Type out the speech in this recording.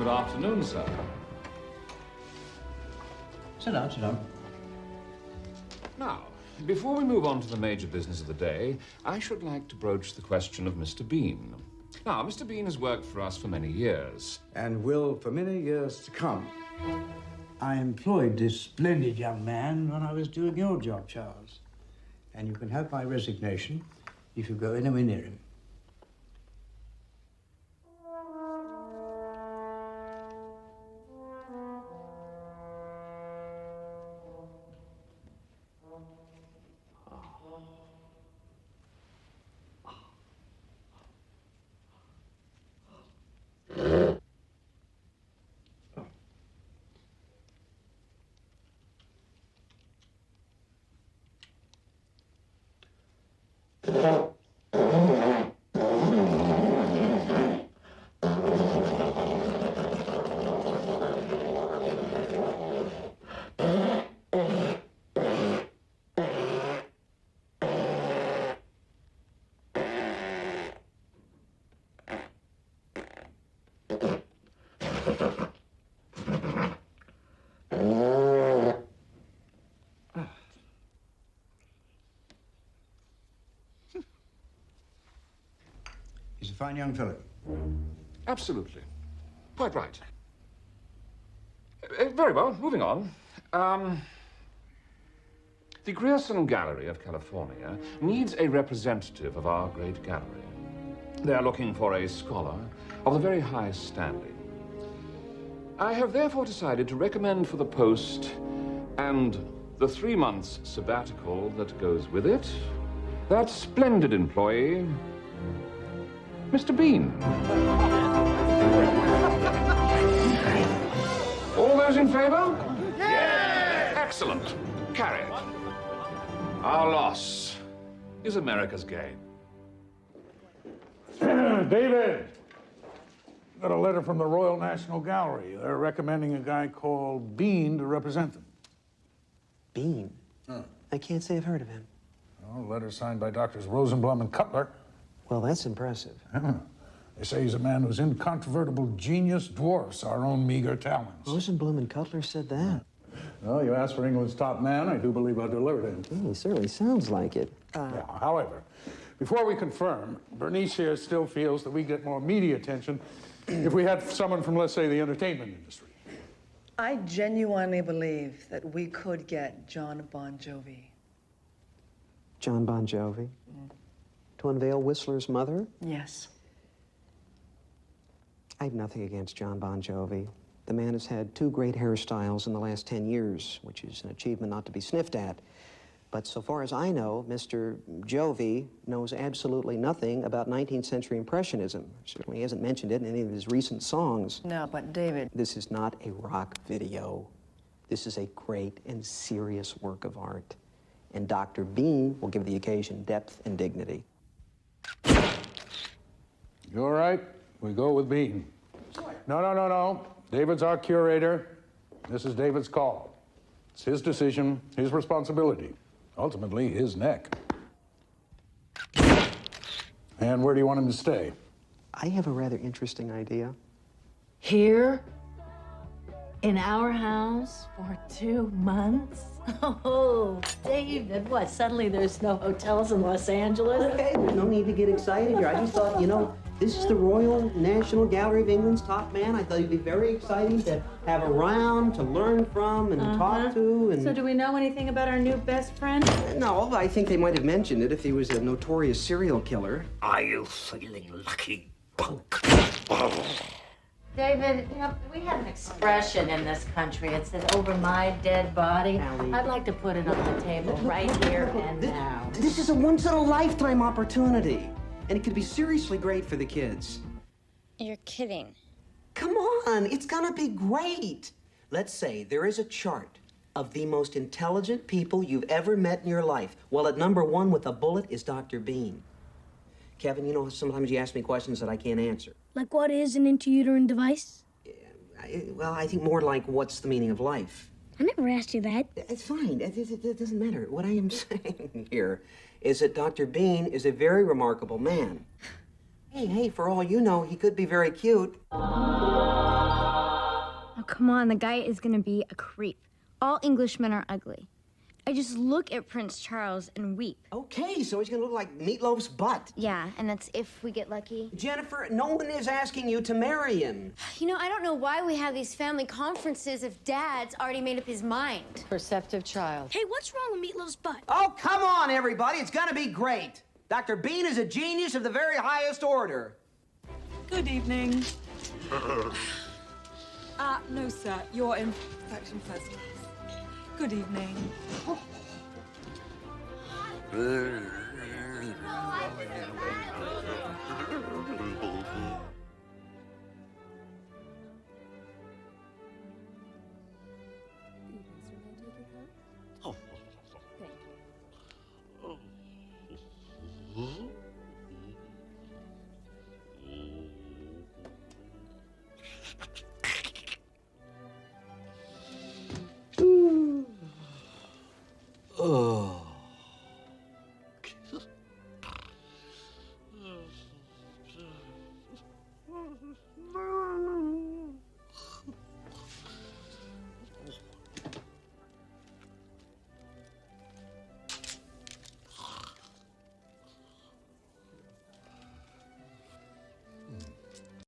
Good afternoon, sir. Sit down, sit down. Now, before we move on to the major business of the day, I should like to broach the question of Mr. Bean. Now, Mr. Bean has worked for us for many years. And will for many years to come. I employed this splendid young man when I was doing your job, Charles. And you can have my resignation if you go anywhere near him. He's a fine young fellow. Absolutely. Quite right. Very well, moving on. The Grierson Gallery of California needs a representative of our great gallery. They are looking for a scholar of the very highest standing. I have therefore decided to recommend for the post and the 3 months sabbatical that goes with it, that splendid employee, Mr. Bean. All those in favor? Yes! Excellent. Carried. Our loss is America's gain. David, got a letter from the Royal National Gallery. They're recommending a guy called Bean to represent them. Bean? I can't say I've heard of him. Well, letter signed by Doctors Rosenblum and Cutler. Well, that's impressive. They say he's a man whose incontrovertible genius dwarfs our own meager talents. Rosenblum and Cutler said that. Well, you asked for England's top man. I do believe I delivered him. He certainly sounds like it. Yeah, however, before we confirm, Bernice here still feels that we get more media attention if we had someone from, let's say, the entertainment industry. I genuinely believe that we could get John Bon Jovi. John Bon Jovi? To unveil Whistler's mother? Yes. I have nothing against John Bon Jovi. The man has had 2 great hairstyles in the last 10 years, which is an achievement not to be sniffed at. But so far as I know, Mr. Jovi knows absolutely nothing about 19th century Impressionism. Certainly hasn't mentioned it in any of his recent songs. No, but David... This is not a rock video. This is a great and serious work of art. And Dr. Bean will give the occasion depth and dignity. You all right? We go with Bean. No. David's our curator. This is David's call. It's his decision, his responsibility. Ultimately, his neck. And where do you want him to stay? I have a rather interesting idea. Here? In our house? For 2 months? Oh, David, what? Suddenly there's no hotels in Los Angeles? Okay, there's no need to get excited here. I just thought, this is the Royal National Gallery of England's top man. I thought it'd be very exciting to have around, to learn from, and talk to, and... So do we know anything about our new best friend? No, I think they might have mentioned it if he was a notorious serial killer. Are you feeling lucky, punk? David, we have an expression in this country. It says, over my dead body. Allie. I'd like to put it on the table right here and now. This is a once-in-a-lifetime opportunity, and it could be seriously great for the kids. You're kidding. Come on, it's gonna be great. Let's say there is a chart of the most intelligent people you've ever met in your life. Well, at number 1 with a bullet is Dr. Bean. Kevin, sometimes you ask me questions that I can't answer. Like what is an intrauterine device? I think more like, what's the meaning of life? I never asked you that. It's fine. It doesn't matter. What I am saying here is that Dr. Bean is a very remarkable man. Hey, for all you know, he could be very cute. Oh, come on, the guy is gonna be a creep. All Englishmen are ugly. I just look at Prince Charles and weep. Okay, so he's gonna look like Meatloaf's butt. Yeah, and that's if we get lucky. Jennifer, no one is asking you to marry him. You know, I don't know why we have these family conferences if Dad's already made up his mind. Perceptive child. Hey, what's wrong with Meatloaf's butt? Oh, come on, everybody. It's gonna be great. Dr. Bean is a genius of the very highest order. Good evening. No, sir. You're in section first class. Good evening.